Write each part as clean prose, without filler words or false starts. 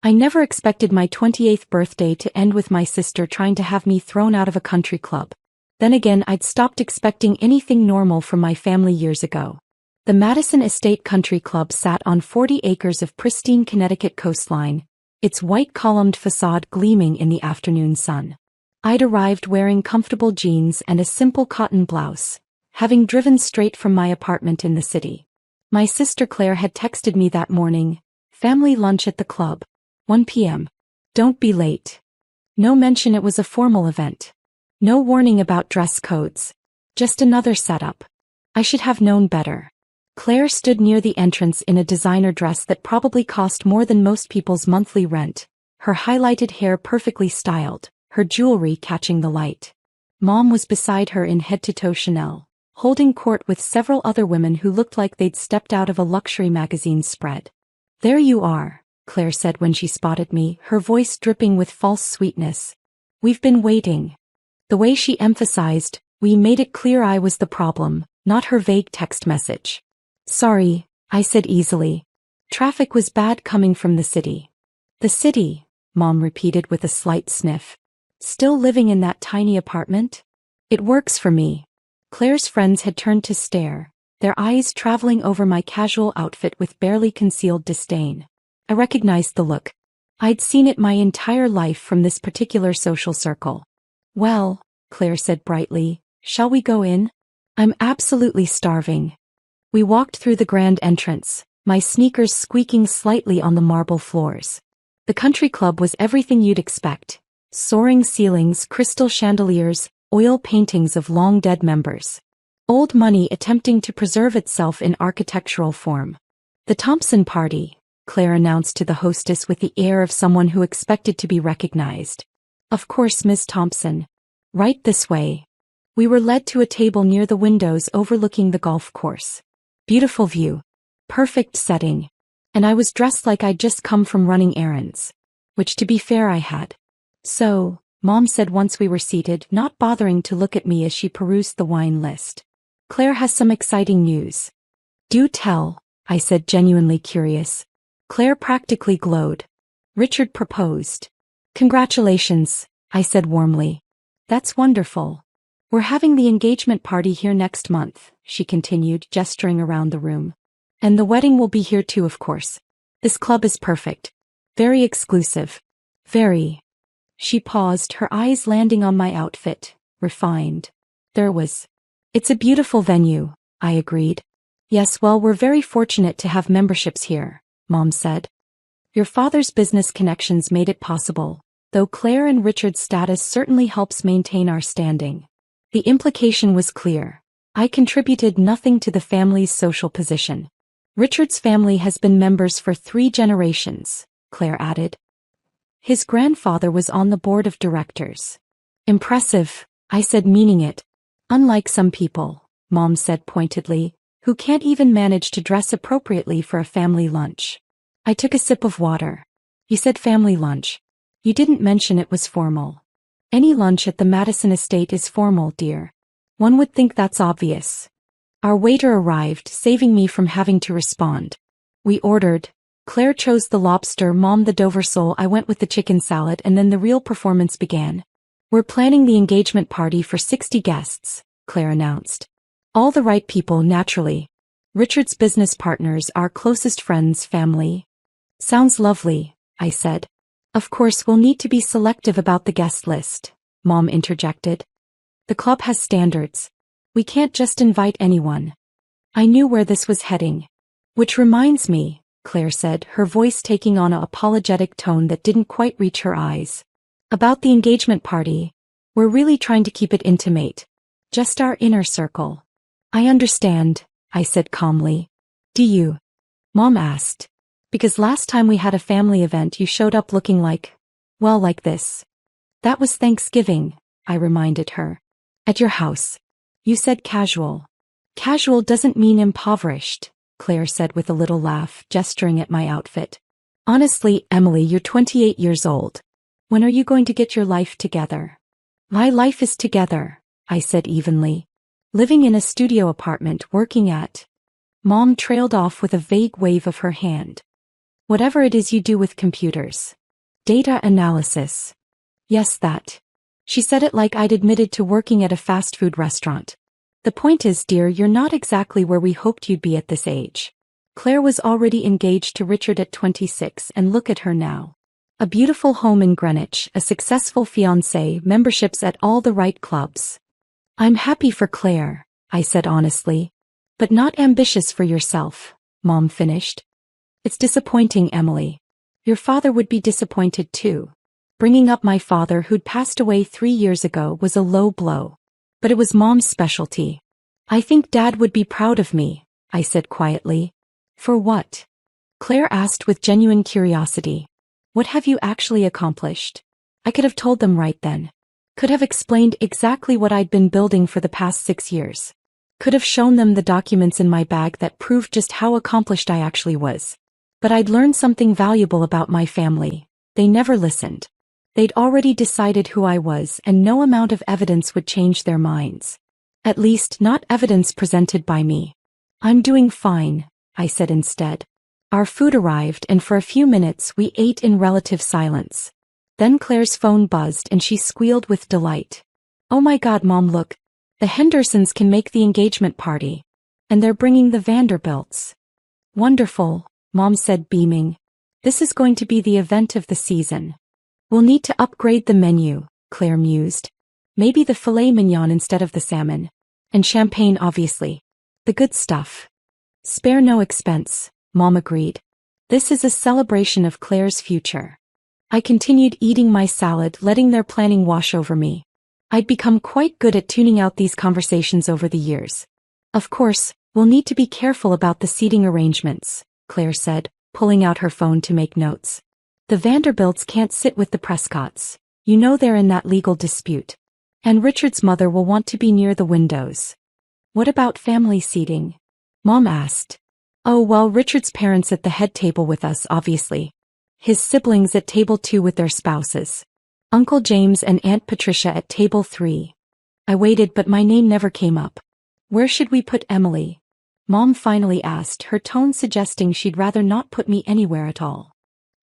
I never expected my 28th birthday to end with my sister trying to have me thrown out of a country club. Then again, I'd stopped expecting anything normal from my family years ago. The Madison Estate Country Club sat on 40 acres of pristine Connecticut coastline, its white columned facade gleaming in the afternoon sun. I'd arrived wearing comfortable jeans and a simple cotton blouse, having driven straight from my apartment in the city. My sister Claire had texted me that morning, "Family lunch at the club, 1 p.m. Don't be late." No mention it was a formal event. No warning about dress codes. Just another setup. I should have known better. Claire stood near the entrance in a designer dress that probably cost more than most people's monthly rent, her highlighted hair perfectly styled, her jewelry catching the light. Mom was beside her in head-to-toe Chanel, holding court with several other women who looked like they'd stepped out of a luxury magazine spread. "There you are," Claire said when she spotted me, her voice dripping with false sweetness. "We've been waiting." The way she emphasized, "we" made it clear I was the problem, not her vague text message. "Sorry," I said easily. Traffic was bad coming from the city. "The city," Mom repeated with a slight sniff. "Still living in that tiny apartment?" "It works for me." Claire's friends had turned to stare, their eyes traveling over my casual outfit with barely concealed disdain. I recognized the look. I'd seen it my entire life from this particular social circle. "Well," Claire said brightly, "shall we go in? I'm absolutely starving." We walked through the grand entrance, my sneakers squeaking slightly on the marble floors. The country club was everything you'd expect. Soaring ceilings, crystal chandeliers, oil paintings of long-dead members. Old money attempting to preserve itself in architectural form. "The Thompson party," Claire announced to the hostess with the air of someone who expected to be recognized. "Of course, Miss Thompson. Right this way." We were led to a table near the windows overlooking the golf course. Beautiful view. Perfect setting. And I was dressed like I'd just come from running errands. Which, to be fair, I had. "So," Mom said once we were seated, not bothering to look at me as she perused the wine list. "Claire has some exciting news." "Do tell," I said, genuinely curious. Claire practically glowed. "Richard proposed." "Congratulations," I said warmly. "That's wonderful. We're having the engagement party here next month," she continued, gesturing around the room. "And the wedding will be here too, of course. This club is perfect. Very exclusive. Very." She paused, her eyes landing on my outfit, refined. "It's a beautiful venue," I agreed. "Yes, well, we're very fortunate to have memberships here," Mom said. "Your father's business connections made it possible, though Claire and Richard's status certainly helps maintain our standing." The implication was clear. I contributed nothing to the family's social position. "Richard's family has been members for 3 generations," Claire added. "His grandfather was on the board of directors." "Impressive," I said, meaning it. "Unlike some people," Mom said pointedly, "who can't even manage to dress appropriately for a family lunch." I took a sip of water. "You said family lunch. You didn't mention it was formal." "Any lunch at the Madison estate is formal, dear. One would think that's obvious." Our waiter arrived, saving me from having to respond. We ordered. Claire chose the lobster, Mom the Dover sole, I went with the chicken salad, and then the real performance began. "We're planning the engagement party for 60 guests," Claire announced. "All the right people, naturally. Richard's business partners, our closest friends, family." "Sounds lovely," I said. "Of course, we'll need to be selective about the guest list," Mom interjected. "The club has standards. We can't just invite anyone." I knew where this was heading. "Which reminds me," Claire said, her voice taking on an apologetic tone that didn't quite reach her eyes. "About the engagement party. We're really trying to keep it intimate. Just our inner circle." "I understand," I said calmly. "Do you?" Mom asked. "Because last time we had a family event you showed up looking like this." "That was Thanksgiving," I reminded her. "At your house. You said casual." "Casual doesn't mean impoverished," Claire said with a little laugh, gesturing at my outfit. "Honestly, Emily, you're 28 years old. When are you going to get your life together?" "My life is together," I said evenly. "Living in a studio apartment, working at..." Mom trailed off with a vague wave of her hand. Whatever it is you do with computers. Data analysis. Yes, that. She said it like I'd admitted to working at a fast food restaurant. The point is, dear, you're not exactly where we hoped you'd be at this age. Claire was already engaged to Richard at 26, and look at her now. A beautiful home in Greenwich, a successful fiancé, memberships at all the right clubs. I'm happy for Claire, I said honestly. But not ambitious for yourself, Mom finished. It's disappointing, Emily. Your father would be disappointed too. Bringing up my father, who'd passed away 3 years ago, was a low blow. But it was Mom's specialty. I think Dad would be proud of me, I said quietly. For what? Claire asked with genuine curiosity. What have you actually accomplished? I could have told them right then. Could have explained exactly what I'd been building for the past 6 years. Could have shown them the documents in my bag that proved just how accomplished I actually was. But I'd learned something valuable about my family. They never listened. They'd already decided who I was, and no amount of evidence would change their minds. At least, not evidence presented by me. I'm doing fine, I said instead. Our food arrived, and for a few minutes we ate in relative silence. Then Claire's phone buzzed and she squealed with delight. Oh my God, Mom, look. The Hendersons can make the engagement party. And they're bringing the Vanderbilts. Wonderful, Mom said, beaming. This is going to be the event of the season. We'll need to upgrade the menu, Claire mused. Maybe the filet mignon instead of the salmon. And champagne, obviously. The good stuff. Spare no expense, Mom agreed. This is a celebration of Claire's future. I continued eating my salad, letting their planning wash over me. I'd become quite good at tuning out these conversations over the years. Of course, we'll need to be careful about the seating arrangements, Claire said, pulling out her phone to make notes. The Vanderbilts can't sit with the Prescotts. You know they're in that legal dispute. And Richard's mother will want to be near the windows. What about family seating? Mom asked. Oh, well, Richard's parents at the head table with us, obviously. His siblings at table 2 with their spouses. Uncle James and Aunt Patricia at table 3. I waited, but my name never came up. Where should we put Emily? Mom finally asked, her tone suggesting she'd rather not put me anywhere at all.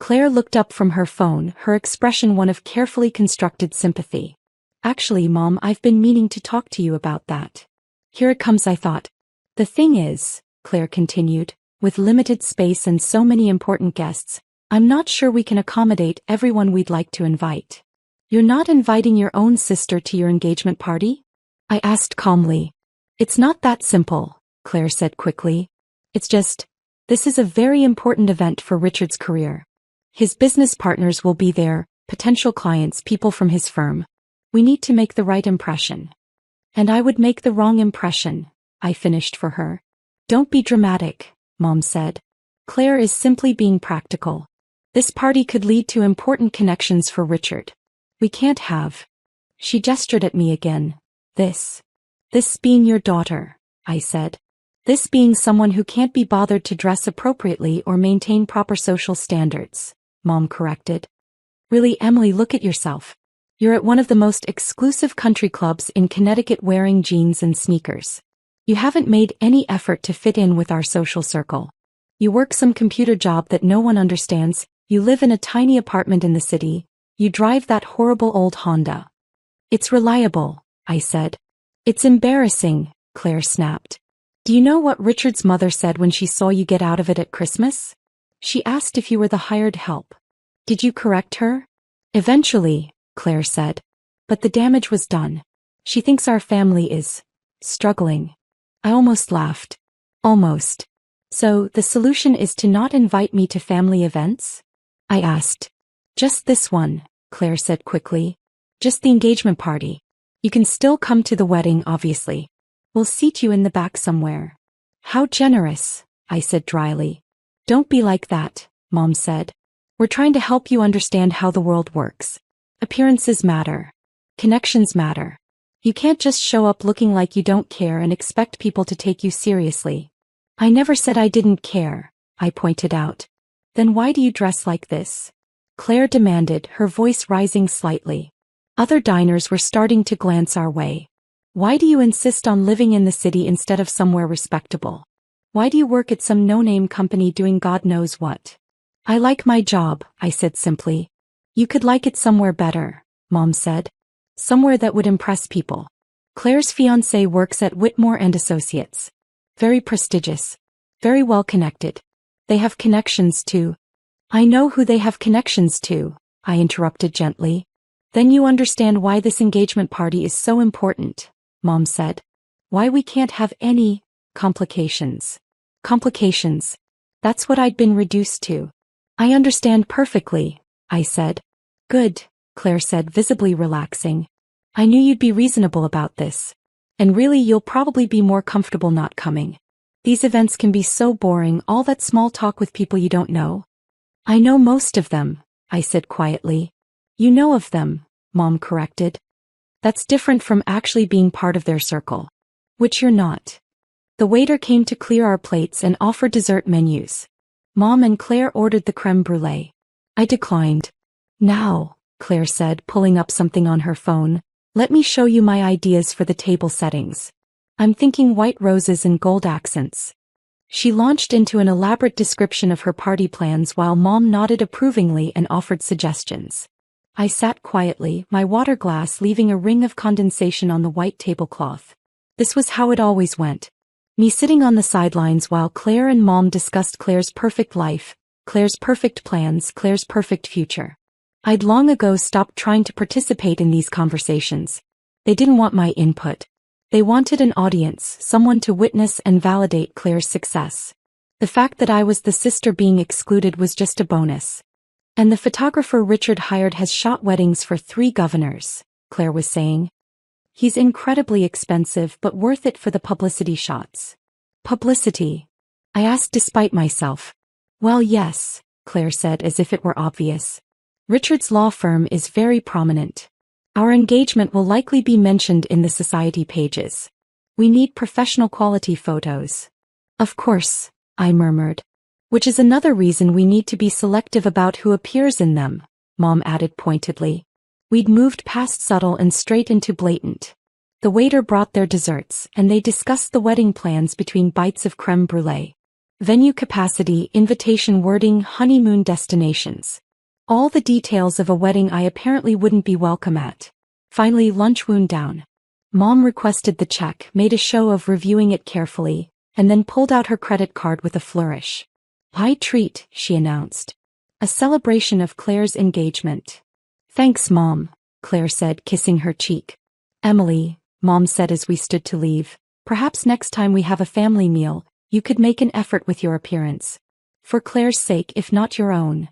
Claire looked up from her phone, her expression one of carefully constructed sympathy. Actually, Mom, I've been meaning to talk to you about that. Here it comes, I thought. The thing is, Claire continued, with limited space and so many important guests, I'm not sure we can accommodate everyone we'd like to invite. You're not inviting your own sister to your engagement party? I asked calmly. It's not that simple, Claire said quickly. It's just, this is a very important event for Richard's career. His business partners will be there, potential clients, people from his firm. We need to make the right impression. And I would make the wrong impression, I finished for her. Don't be dramatic, Mom said. Claire is simply being practical. This party could lead to important connections for Richard. We can't have. She gestured at me again. This being your daughter, I said. This being someone who can't be bothered to dress appropriately or maintain proper social standards, Mom corrected. Really, Emily, look at yourself. You're at one of the most exclusive country clubs in Connecticut wearing jeans and sneakers. You haven't made any effort to fit in with our social circle. You work some computer job that no one understands, you live in a tiny apartment in the city, you drive that horrible old Honda. It's reliable, I said. It's embarrassing, Claire snapped. Do you know what Richard's mother said when she saw you get out of it at Christmas? She asked if you were the hired help. Did you correct her? Eventually, Claire said. But the damage was done. She thinks our family is struggling. I almost laughed. Almost. So, the solution is to not invite me to family events? I asked. Just this one, Claire said quickly. Just the engagement party. You can still come to the wedding, obviously. We'll seat you in the back somewhere. How generous, I said dryly. Don't be like that, Mom said. We're trying to help you understand how the world works. Appearances matter. Connections matter. You can't just show up looking like you don't care and expect people to take you seriously. I never said I didn't care, I pointed out. Then why do you dress like this? Claire demanded, her voice rising slightly. Other diners were starting to glance our way. Why do you insist on living in the city instead of somewhere respectable? Why do you work at some no-name company doing God knows what? I like my job, I said simply. You could like it somewhere better, Mom said. Somewhere that would impress people. Claire's fiancé works at Whitmore and Associates. Very prestigious. Very well connected. They have connections too. I know who they have connections to, I interrupted gently. Then you understand why this engagement party is so important, Mom said. Why we can't have any complications. Complications. That's what I'd been reduced to. I understand perfectly, I said. Good, Claire said, visibly relaxing. I knew you'd be reasonable about this. And really you'll probably be more comfortable not coming. These events can be so boring, all that small talk with people you don't know. I know most of them, I said quietly. You know of them, Mom corrected. That's different from actually being part of their circle. Which you're not. The waiter came to clear our plates and offer dessert menus. Mom and Claire ordered the crème brûlée. I declined. Now, Claire said, pulling up something on her phone, let me show you my ideas for the table settings. I'm thinking white roses and gold accents. She launched into an elaborate description of her party plans while Mom nodded approvingly and offered suggestions. I sat quietly, my water glass leaving a ring of condensation on the white tablecloth. This was how it always went. Me sitting on the sidelines while Claire and Mom discussed Claire's perfect life, Claire's perfect plans, Claire's perfect future. I'd long ago stopped trying to participate in these conversations. They didn't want my input. They wanted an audience, someone to witness and validate Claire's success. The fact that I was the sister being excluded was just a bonus. And the photographer Richard hired has shot weddings for 3 governors, Claire was saying. He's incredibly expensive but worth it for the publicity shots. Publicity? I asked despite myself. Well, yes, Claire said as if it were obvious. Richard's law firm is very prominent. Our engagement will likely be mentioned in the society pages. We need professional quality photos. Of course, I murmured. Which is another reason we need to be selective about who appears in them, Mom added pointedly. We'd moved past subtle and straight into blatant. The waiter brought their desserts, and they discussed the wedding plans between bites of crème brûlée. Venue capacity, invitation wording, honeymoon destinations. All the details of a wedding I apparently wouldn't be welcome at. Finally, lunch wound down. Mom requested the check, made a show of reviewing it carefully, and then pulled out her credit card with a flourish. High treat, she announced. A celebration of Claire's engagement. Thanks, Mom, Claire said, kissing her cheek. Emily, Mom said as we stood to leave, perhaps next time we have a family meal, you could make an effort with your appearance. For Claire's sake, if not your own.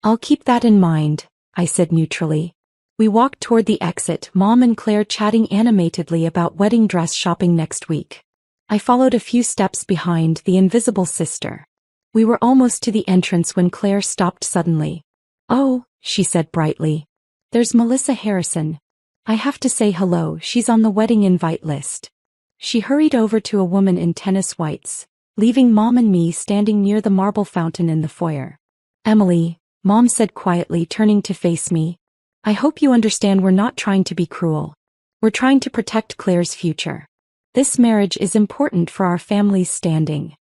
I'll keep that in mind, I said neutrally. We walked toward the exit, Mom and Claire chatting animatedly about wedding dress shopping next week. I followed a few steps behind, the invisible sister. We were almost to the entrance when Claire stopped suddenly. Oh, she said brightly. There's Melissa Harrison. I have to say hello, she's on the wedding invite list. She hurried over to a woman in tennis whites, leaving Mom and me standing near the marble fountain in the foyer. Emily, Mom said quietly, turning to face me. I hope you understand we're not trying to be cruel. We're trying to protect Claire's future. This marriage is important for our family's standing.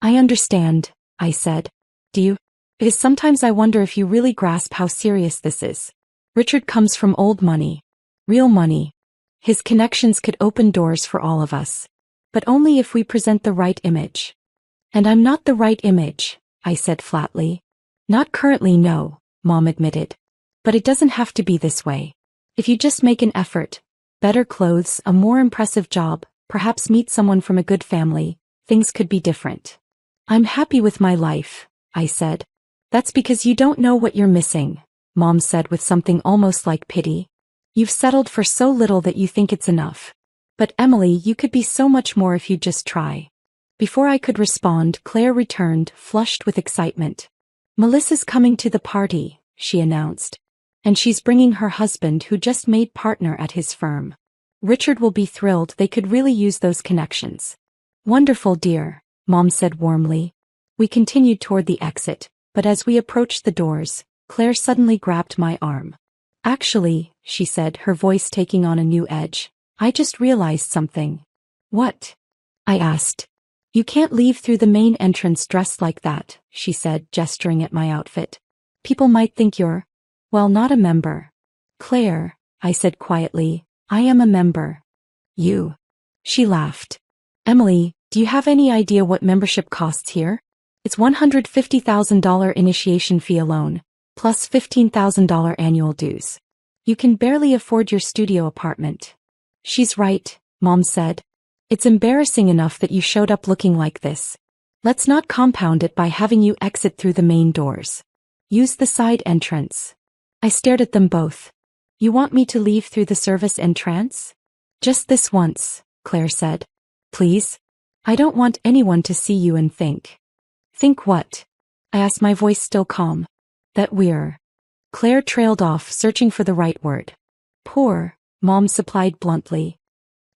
I understand, I said. Do you? Because sometimes I wonder if you really grasp how serious this is. Richard comes from old money. Real money. His connections could open doors for all of us. But only if we present the right image. And I'm not the right image, I said flatly. Not currently, no, Mom admitted. But it doesn't have to be this way. If you just make an effort, better clothes, a more impressive job, perhaps meet someone from a good family, things could be different. I'm happy with my life, I said. That's because you don't know what you're missing, Mom said with something almost like pity. You've settled for so little that you think it's enough. But Emily, you could be so much more if you just try. Before I could respond, Claire returned, flushed with excitement. Melissa's coming to the party, she announced. And she's bringing her husband who just made partner at his firm. Richard will be thrilled, they could really use those connections. Wonderful, dear, Mom said warmly. We continued toward the exit, but as we approached the doors, Claire suddenly grabbed my arm. Actually, she said, her voice taking on a new edge, I just realized something. What? I asked. You can't leave through the main entrance dressed like that, she said, gesturing at my outfit. People might think you're, well, not a member. Claire, I said quietly, I am a member. You. She laughed. Emily, do you have any idea what membership costs here? It's $150,000 initiation fee alone, plus $15,000 annual dues. You can barely afford your studio apartment. She's right, Mom said. It's embarrassing enough that you showed up looking like this. Let's not compound it by having you exit through the main doors. Use the side entrance. I stared at them both. You want me to leave through the service entrance? Just this once, Claire said. Please? I don't want anyone to see you and think. Think what? I asked, my voice still calm. That we're. Claire trailed off, searching for the right word. Poor, Mom supplied bluntly.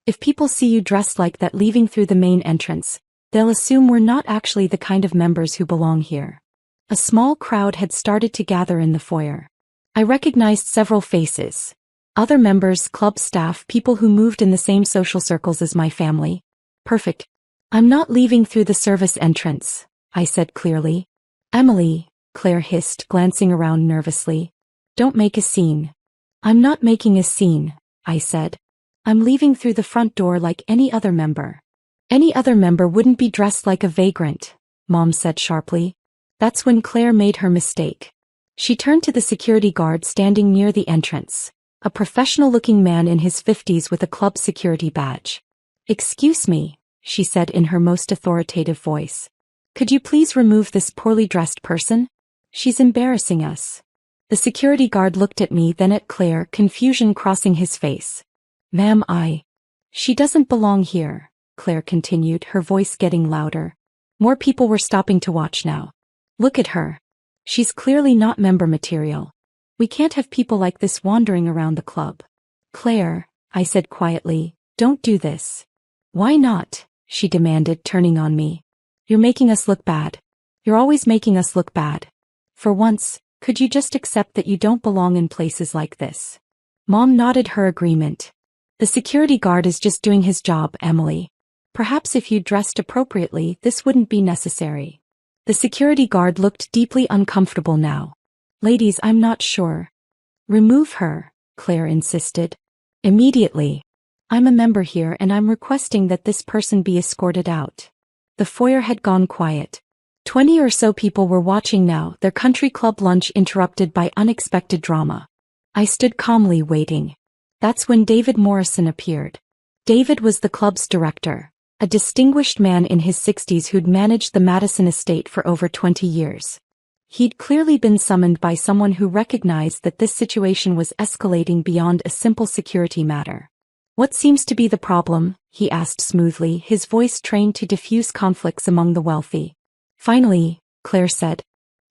If people see you dressed like that leaving through the main entrance, they'll assume we're not actually the kind of members who belong here. A small crowd had started to gather in the foyer. I recognized several faces. Other members, club staff, people who moved in the same social circles as my family. Perfect. I'm not leaving through the service entrance, I said clearly. Emily, Claire hissed, glancing around nervously. Don't make a scene. I'm not making a scene, I said. I'm leaving through the front door like any other member. Any other member wouldn't be dressed like a vagrant, Mom said sharply. That's when Claire made her mistake. She turned to the security guard standing near the entrance, a professional-looking man in his 50s with a club security badge. Excuse me, she said in her most authoritative voice. Could you please remove this poorly dressed person? She's embarrassing us. The security guard looked at me, then at Claire, confusion crossing his face. Ma'am, She doesn't belong here, Claire continued, her voice getting louder. More people were stopping to watch now. Look at her. She's clearly not member material. We can't have people like this wandering around the club. Claire, I said quietly, don't do this. Why not? She demanded, turning on me. You're making us look bad. You're always making us look bad. For once, could you just accept that you don't belong in places like this? Mom nodded her agreement. The security guard is just doing his job, Emily. Perhaps if you dressed appropriately, this wouldn't be necessary. The security guard looked deeply uncomfortable now. Ladies, I'm not sure. Remove her, Claire insisted. Immediately. I'm a member here and I'm requesting that this person be escorted out. The foyer had gone quiet. 20 or so people were watching now, their country club lunch interrupted by unexpected drama. I stood calmly waiting. That's when David Morrison appeared. David was the club's director, a distinguished man in his 60s who'd managed the Madison estate for over 20 years. He'd clearly been summoned by someone who recognized that this situation was escalating beyond a simple security matter. What seems to be the problem? He asked smoothly, his voice trained to diffuse conflicts among the wealthy. Finally, Claire said.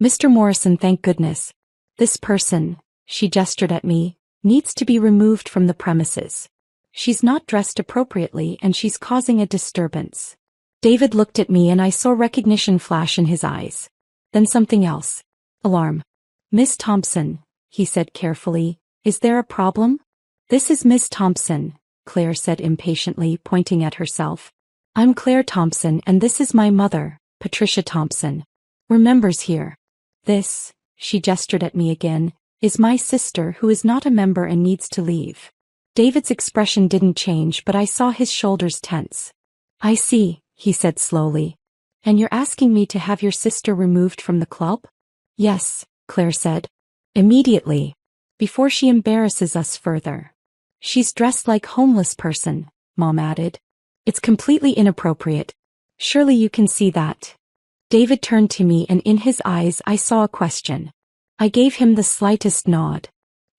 Mr. Morrison, thank goodness. This person, she gestured at me, needs to be removed from the premises. She's not dressed appropriately and she's causing a disturbance. David looked at me and I saw recognition flash in his eyes. Then something else. Alarm. Miss Thompson, he said carefully, is there a problem? This is Miss Thompson, Claire said impatiently, pointing at herself. I'm Claire Thompson and this is my mother, Patricia Thompson. We're members here. This, she gestured at me again, is my sister who is not a member and needs to leave. David's expression didn't change, but I saw his shoulders tense. I see, he said slowly. And you're asking me to have your sister removed from the club? Yes, Claire said. Immediately. Before she embarrasses us further. She's dressed like homeless person, Mom added. It's completely inappropriate. Surely you can see that. David turned to me and in his eyes I saw a question. I gave him the slightest nod.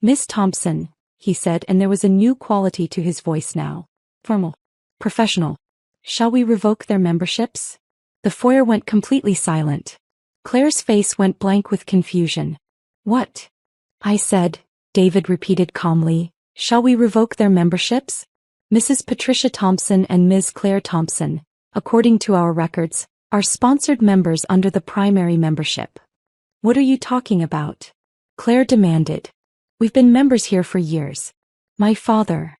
Miss Thompson, he said, and there was a new quality to his voice now. Formal. Professional. Shall we revoke their memberships? The foyer went completely silent. Claire's face went blank with confusion. What? I said, David repeated calmly. Shall we revoke their memberships? Mrs. Patricia Thompson and Ms. Claire Thompson, according to our records, are sponsored members under the primary membership. What are you talking about? Claire demanded. We've been members here for years. My father.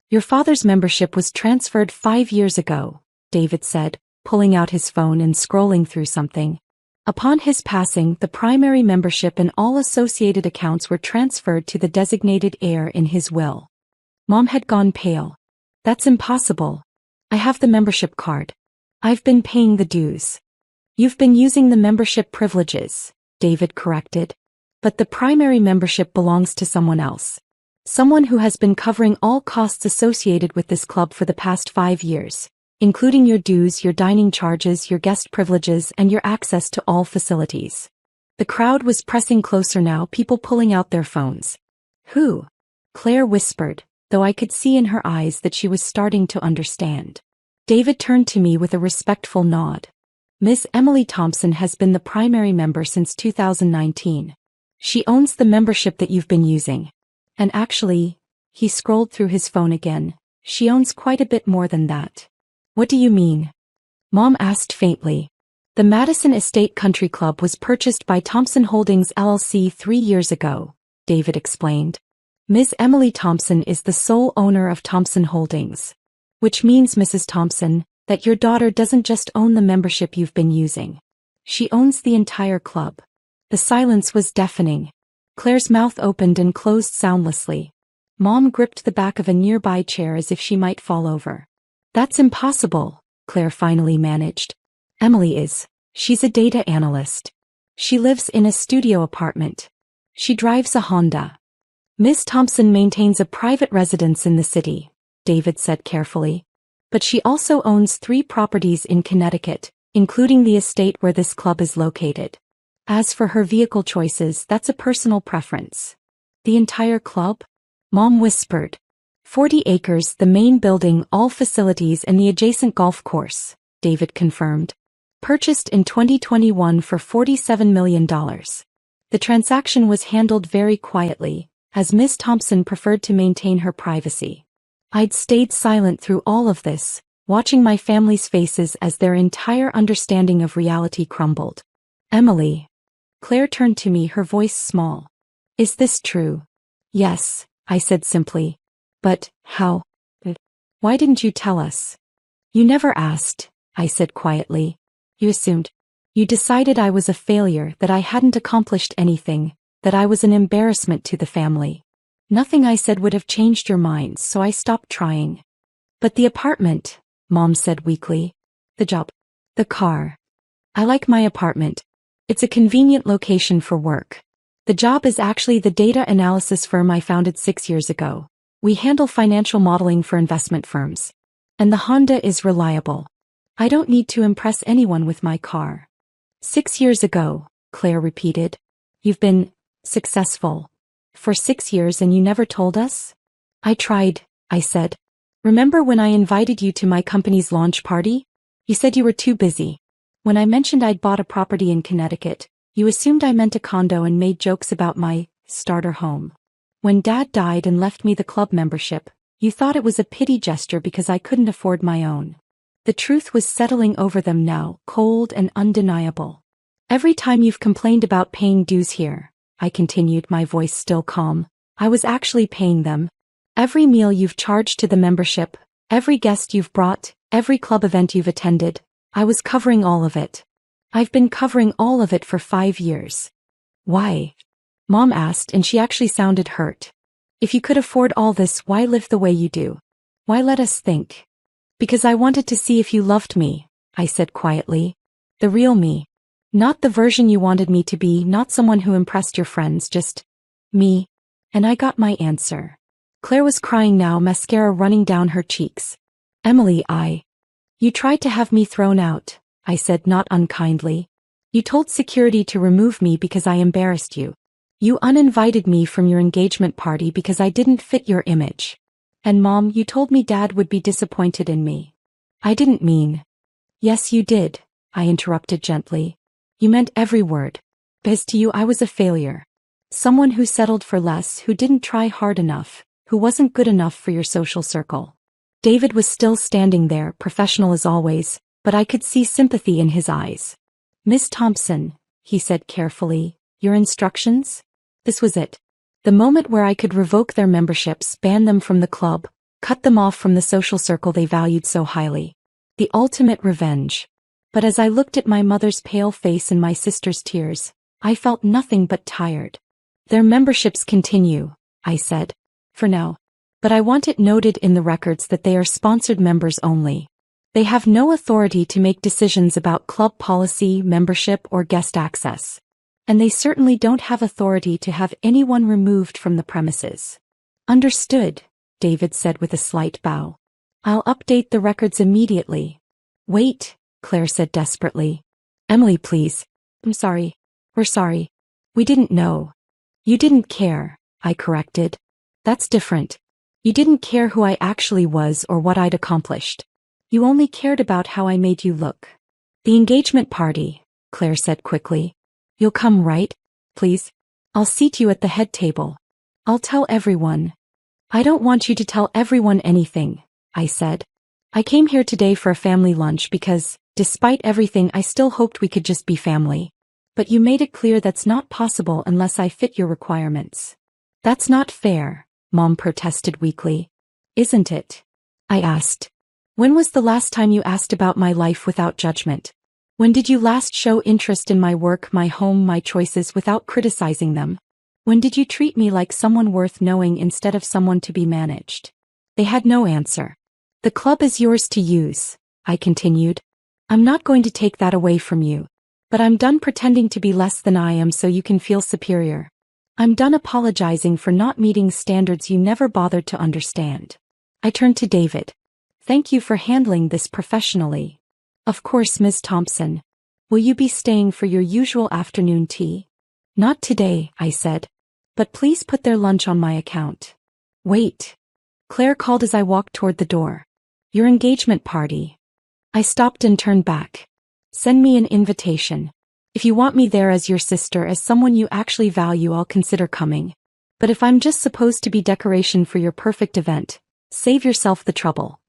Your father's membership was transferred 5 years ago, David said, pulling out his phone and scrolling through something. Upon his passing, the primary membership and all associated accounts were transferred to the designated heir in his will. Mom had gone pale. That's impossible. I have the membership card. I've been paying the dues. You've been using the membership privileges, David corrected. But the primary membership belongs to someone else. Someone who has been covering all costs associated with this club for the past 5 years, including your dues, your dining charges, your guest privileges, and your access to all facilities. The crowd was pressing closer now, people pulling out their phones. Who? Claire whispered, though I could see in her eyes that she was starting to understand. David turned to me with a respectful nod. Miss Emily Thompson has been the primary member since 2019. She owns the membership that you've been using. And actually, he scrolled through his phone again, she owns quite a bit more than that. What do you mean? Mom asked faintly. The Madison Estate Country Club was purchased by Thompson Holdings LLC 3 years ago, David explained. Ms. Emily Thompson is the sole owner of Thompson Holdings. Which means, Mrs. Thompson, that your daughter doesn't just own the membership you've been using. She owns the entire club. The silence was deafening. Claire's mouth opened and closed soundlessly. Mom gripped the back of a nearby chair as if she might fall over. That's impossible, Claire finally managed. Emily is. She's a data analyst. She lives in a studio apartment. She drives a Honda. Miss Thompson maintains a private residence in the city, David said carefully. But she also owns 3 properties in Connecticut, including the estate where this club is located. As for her vehicle choices, that's a personal preference. The entire club? Mom whispered. 40 acres, the main building, all facilities and the adjacent golf course, David confirmed. Purchased in 2021 for $47 million. The transaction was handled very quietly, as Miss Thompson preferred to maintain her privacy. I'd stayed silent through all of this, watching my family's faces as their entire understanding of reality crumbled. Emily. Claire turned to me, her voice small. Is this true? Yes, I said simply. But, how? Why didn't you tell us? You never asked, I said quietly. You assumed. You decided I was a failure, that I hadn't accomplished anything, that I was an embarrassment to the family. Nothing I said would have changed your minds, so I stopped trying. But the apartment, Mom said weakly. The job. The car. I like my apartment. It's a convenient location for work. The job is actually the data analysis firm I founded 6 years ago. We handle financial modeling for investment firms. And the Honda is reliable. I don't need to impress anyone with my car. 6 years ago, Claire repeated. You've been successful. For 6 years and you never told us? I tried, I said. Remember when I invited you to my company's launch party? You said you were too busy. When I mentioned I'd bought a property in Connecticut, you assumed I meant a condo and made jokes about my starter home. When Dad died and left me the club membership, you thought it was a pity gesture because I couldn't afford my own. The truth was settling over them now, cold and undeniable. Every time you've complained about paying dues here, I continued, my voice still calm, I was actually paying them. Every meal you've charged to the membership, every guest you've brought, every club event you've attended, I was covering all of it. I've been covering all of it for 5 years. Why? Mom asked, and she actually sounded hurt. If you could afford all this, why live the way you do? Why let us think? Because I wanted to see if you loved me, I said quietly. The real me. Not the version you wanted me to be, not someone who impressed your friends, just me. And I got my answer. Claire was crying now, mascara running down her cheeks. Emily, You tried to have me thrown out, I said not unkindly. You told security to remove me because I embarrassed you. You uninvited me from your engagement party because I didn't fit your image. And Mom, you told me Dad would be disappointed in me. I didn't mean. Yes, you did, I interrupted gently. You meant every word. Because to you I was a failure. Someone who settled for less, who didn't try hard enough, who wasn't good enough for your social circle. David was still standing there, professional as always, but I could see sympathy in his eyes. Miss Thompson, he said carefully, your instructions? This was it. The moment where I could revoke their memberships, ban them from the club, cut them off from the social circle they valued so highly. The ultimate revenge. But as I looked at my mother's pale face and my sister's tears, I felt nothing but tired. Their memberships continue, I said. For now. But I want it noted in the records that they are sponsored members only. They have no authority to make decisions about club policy, membership, or guest access. And they certainly don't have authority to have anyone removed from the premises. Understood, David said with a slight bow. I'll update the records immediately. Wait, Claire said desperately. Emily, please. I'm sorry. We're sorry. We didn't know. You didn't care, I corrected. That's different. You didn't care who I actually was or what I'd accomplished. You only cared about how I made you look. The engagement party, Claire said quickly. You'll come, right? Please? I'll seat you at the head table. I'll tell everyone. I don't want you to tell everyone anything, I said. I came here today for a family lunch because, despite everything, I still hoped we could just be family. But you made it clear that's not possible unless I fit your requirements. That's not fair, Mom protested weakly. Isn't it? I asked. When was the last time you asked about my life without judgment? When did you last show interest in my work, my home, my choices without criticizing them? When did you treat me like someone worth knowing instead of someone to be managed? They had no answer. The club is yours to use, I continued. I'm not going to take that away from you. But I'm done pretending to be less than I am so you can feel superior. I'm done apologizing for not meeting standards you never bothered to understand. I turned to David. Thank you for handling this professionally. Of course, Ms. Thompson. Will you be staying for your usual afternoon tea? Not today, I said. But please put their lunch on my account. Wait. Claire called as I walked toward the door. Your engagement party. I stopped and turned back. Send me an invitation. If you want me there as your sister, as someone you actually value, I'll consider coming. But if I'm just supposed to be decoration for your perfect event, save yourself the trouble.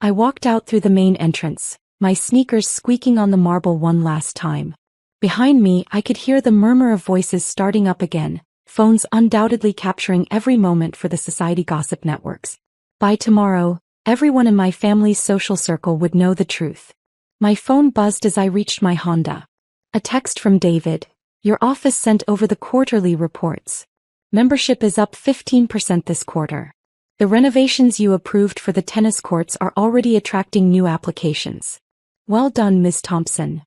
I walked out through the main entrance, my sneakers squeaking on the marble one last time. Behind me, I could hear the murmur of voices starting up again, phones undoubtedly capturing every moment for the society gossip networks. By tomorrow, everyone in my family's social circle would know the truth. My phone buzzed as I reached my Honda. A text from David. Your office sent over the quarterly reports. Membership is up 15% this quarter. The renovations you approved for the tennis courts are already attracting new applications. Well done, Ms. Thompson.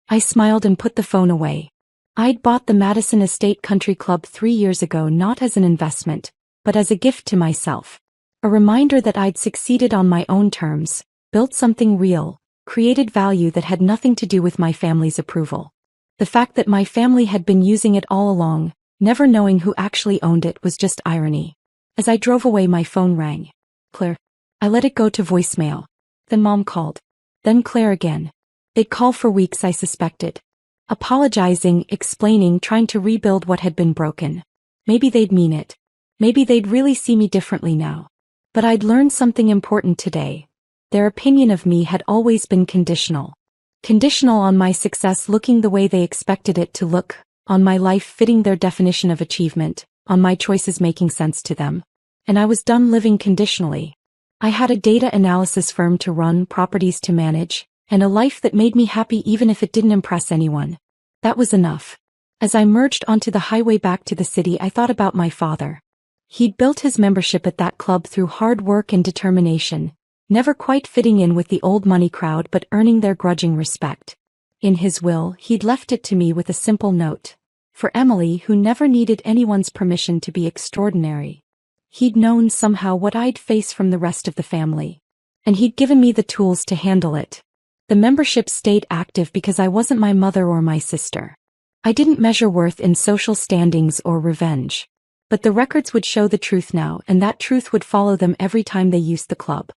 I smiled and put the phone away. I'd bought the Madison Estate Country Club 3 years ago not as an investment, but as a gift to myself. A reminder that I'd succeeded on my own terms, built something real, created value that had nothing to do with my family's approval. The fact that my family had been using it all along, never knowing who actually owned it, was just irony. As I drove away, my phone rang. Claire. I let it go to voicemail. Then Mom called. Then Claire again. They'd call for weeks, I suspected. Apologizing, explaining, trying to rebuild what had been broken. Maybe they'd mean it. Maybe they'd really see me differently now. But I'd learned something important today. Their opinion of me had always been conditional. Conditional on my success looking the way they expected it to look, on my life fitting their definition of achievement, on my choices making sense to them. And I was done living conditionally. I had a data analysis firm to run, properties to manage, and a life that made me happy even if it didn't impress anyone. That was enough. As I merged onto the highway back to the city, I thought about my father. He'd built his membership at that club through hard work and determination, never quite fitting in with the old money crowd but earning their grudging respect. In his will, he'd left it to me with a simple note. For Emily, who never needed anyone's permission to be extraordinary. He'd known somehow what I'd face from the rest of the family. And he'd given me the tools to handle it. The membership stayed active because I wasn't my mother or my sister. I didn't measure worth in social standings or revenge. But the records would show the truth now, and that truth would follow them every time they used the club.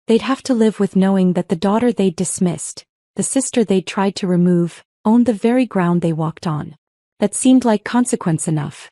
They'd have to live with knowing that the daughter they'd dismissed, the sister they'd tried to remove, owned the very ground they walked on. That seemed like consequence enough,